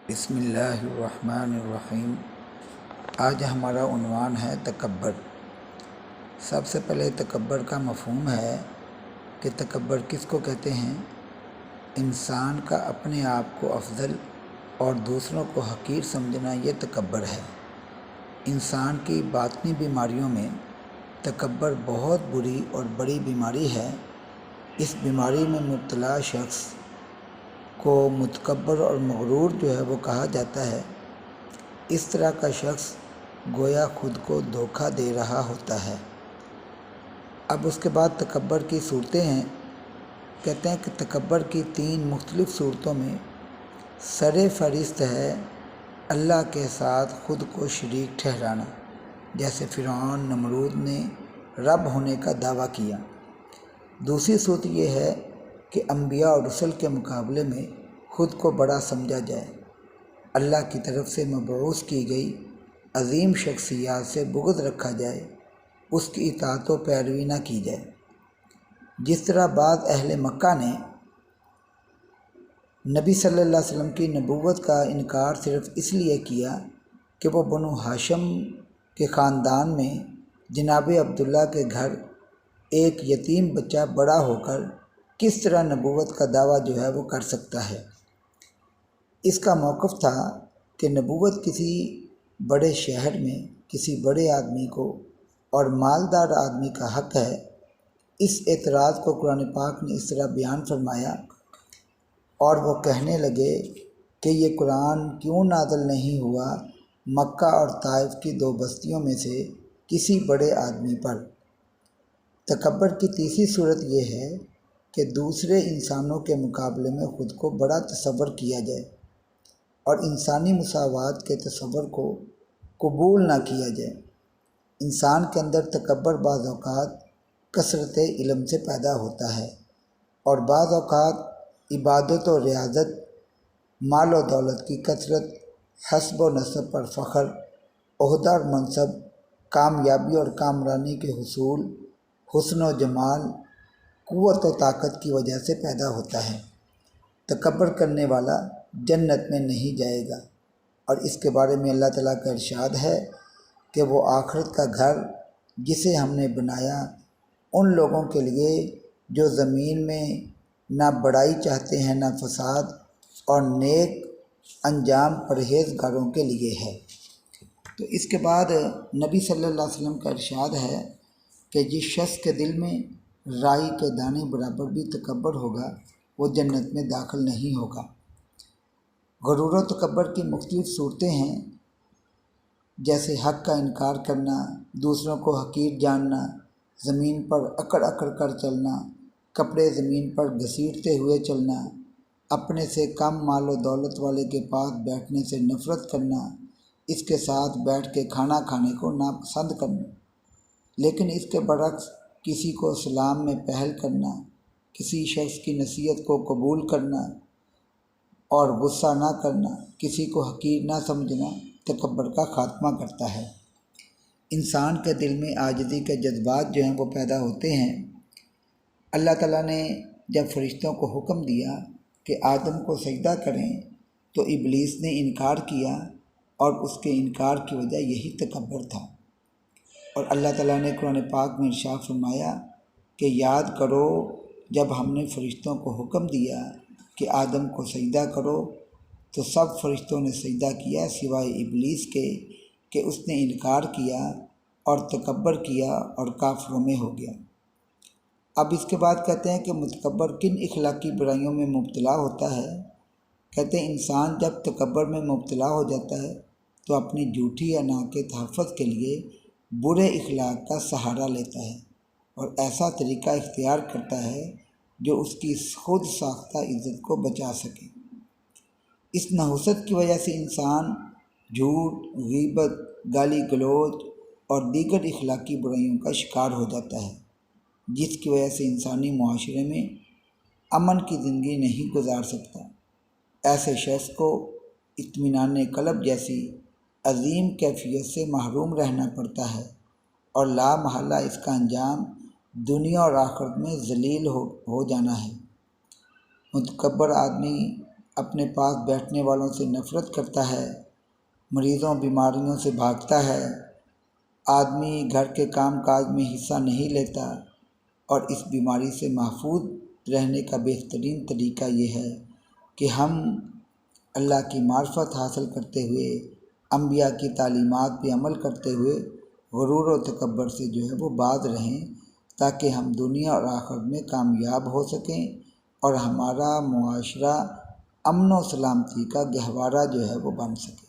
بسم اللہ الرحمن الرحیم۔ آج ہمارا عنوان ہے تکبر۔ سب سے پہلے تکبر کا مفہوم ہے کہ تکبر کس کو کہتے ہیں؟ انسان کا اپنے آپ کو افضل اور دوسروں کو حقیر سمجھنا، یہ تکبر ہے۔ انسان کی باطنی بیماریوں میں تکبر بہت بری اور بڑی بیماری ہے۔ اس بیماری میں مبتلا شخص کو متکبر اور مغرور وہ کہا جاتا ہے۔ اس طرح کا شخص گویا خود کو دھوکہ دے رہا ہوتا ہے۔ اب اس کے بعد تکبر کی صورتیں ہیں۔ کہتے ہیں کہ تکبر کی 3 مختلف صورتوں میں سر فہرست ہے اللہ کے ساتھ خود کو شریک ٹھہرانا، جیسے فرعون نمرود نے رب ہونے کا دعویٰ کیا۔ دوسری صورت یہ ہے کہ انبیاء اور رسل کے مقابلے میں خود کو بڑا سمجھا جائے، اللہ کی طرف سے مبعوث کی گئی عظیم شخصیات سے بغض رکھا جائے، اس کی اطاعت و پیروی نہ کی جائے۔ جس طرح بعض اہل مکہ نے نبی صلی اللہ علیہ وسلم کی نبوت کا انکار صرف اس لیے کیا کہ وہ بنو ہاشم کے خاندان میں جناب عبداللہ کے گھر ایک یتیم بچہ بڑا ہو کر کس طرح نبوت کا دعویٰ وہ کر سکتا ہے۔ اس کا موقف تھا کہ نبوت کسی بڑے شہر میں کسی بڑے آدمی کو اور مالدار آدمی کا حق ہے۔ اس اعتراض کو قرآن پاک نے اس طرح بیان فرمایا، اور وہ کہنے لگے کہ یہ قرآن کیوں نازل نہیں ہوا مکہ اور طائف کی 2 بستیوں میں سے کسی بڑے آدمی پر۔ تکبر کی تیسری صورت یہ ہے کہ دوسرے انسانوں کے مقابلے میں خود کو بڑا تصور کیا جائے اور انسانی مساوات کے تصور کو قبول نہ کیا جائے۔ انسان کے اندر تکبر بعض اوقات کثرت علم سے پیدا ہوتا ہے، اور بعض اوقات عبادت و ریاضت، مال و دولت کی کثرت، حسب و نسب پر فخر، عہدہ اور منصب، کامیابی اور کامرانی کے حصول، حسن و جمال، قوت و طاقت کی وجہ سے پیدا ہوتا ہے۔ تکبر کرنے والا جنت میں نہیں جائے گا، اور اس کے بارے میں اللہ تعالیٰ کا ارشاد ہے کہ وہ آخرت کا گھر جسے ہم نے بنایا ان لوگوں کے لیے جو زمین میں نہ بڑائی چاہتے ہیں نہ فساد، اور نیک انجام پرہیزگاروں کے لیے ہے۔ تو اس کے بعد نبی صلی اللہ علیہ وسلم کا ارشاد ہے کہ جس شخص کے دل میں رائی کے دانے برابر بھی تکبر ہوگا وہ جنت میں داخل نہیں ہوگا۔ غرور و تکبر کی مختلف صورتیں ہیں، جیسے حق کا انکار کرنا، دوسروں کو حقیر جاننا، زمین پر اکڑ اکڑ کر چلنا، کپڑے زمین پر گھسیٹتے ہوئے چلنا، اپنے سے کم مال و دولت والے کے پاس بیٹھنے سے نفرت کرنا، اس کے ساتھ بیٹھ کے کھانا کھانے کو ناپسند کرنا، لیکن اس کے برعکس کسی کو سلام میں پہل کرنا، کسی شخص کی نصیحت کو قبول کرنا اور غصہ نہ کرنا، کسی کو حقیر نہ سمجھنا تکبر کا خاتمہ کرتا ہے۔ انسان کے دل میں عاجزی کے جذبات وہ پیدا ہوتے ہیں۔ اللہ تعالیٰ نے جب فرشتوں کو حکم دیا کہ آدم کو سجدہ کریں تو ابلیس نے انکار کیا، اور اس کے انکار کی وجہ یہی تکبر تھا۔ اور اللہ تعالیٰ نے قرآن پاک میں ارشاد فرمایا کہ یاد کرو جب ہم نے فرشتوں کو حکم دیا کہ آدم کو سجدہ کرو تو سب فرشتوں نے سجدہ کیا سوائے ابلیس کے کہ اس نے انکار کیا اور تکبر کیا اور کافروں میں ہو گیا۔ اب اس کے بعد کہتے ہیں کہ متکبر کن اخلاقی برائیوں میں مبتلا ہوتا ہے؟ کہتے ہیں انسان جب تکبر میں مبتلا ہو جاتا ہے تو اپنی جھوٹی انا کے تحفظ کے لیے برے اخلاق کا سہارا لیتا ہے اور ایسا طریقہ اختیار کرتا ہے جو اس کی خود ساختہ عزت کو بچا سکے۔ اس نحوست کی وجہ سے انسان جھوٹ، غیبت، گالی گلوچ اور دیگر اخلاقی برائیوں کا شکار ہو جاتا ہے، جس کی وجہ سے انسانی معاشرے میں امن کی زندگی نہیں گزار سکتا۔ ایسے شخص کو اطمینان قلب جیسی عظیم کیفیت سے محروم رہنا پڑتا ہے، اور لا محالہ اس کا انجام دنیا اور آخرت میں ذلیل ہو جانا ہے۔ متکبر آدمی اپنے پاس بیٹھنے والوں سے نفرت کرتا ہے، مریضوں بیماریوں سے بھاگتا ہے، آدمی گھر کے کام کاج میں حصہ نہیں لیتا، اور اس بیماری سے محفوظ رہنے کا بہترین طریقہ یہ ہے کہ ہم اللہ کی معرفت حاصل کرتے ہوئے، انبیاء کی تعلیمات پہ عمل کرتے ہوئے غرور و تکبر سے جو ہے وہ باز رہیں، تاکہ ہم دنیا اور آخرت میں کامیاب ہو سکیں اور ہمارا معاشرہ امن و سلامتی کا گہوارہ جو ہے وہ بن سکے۔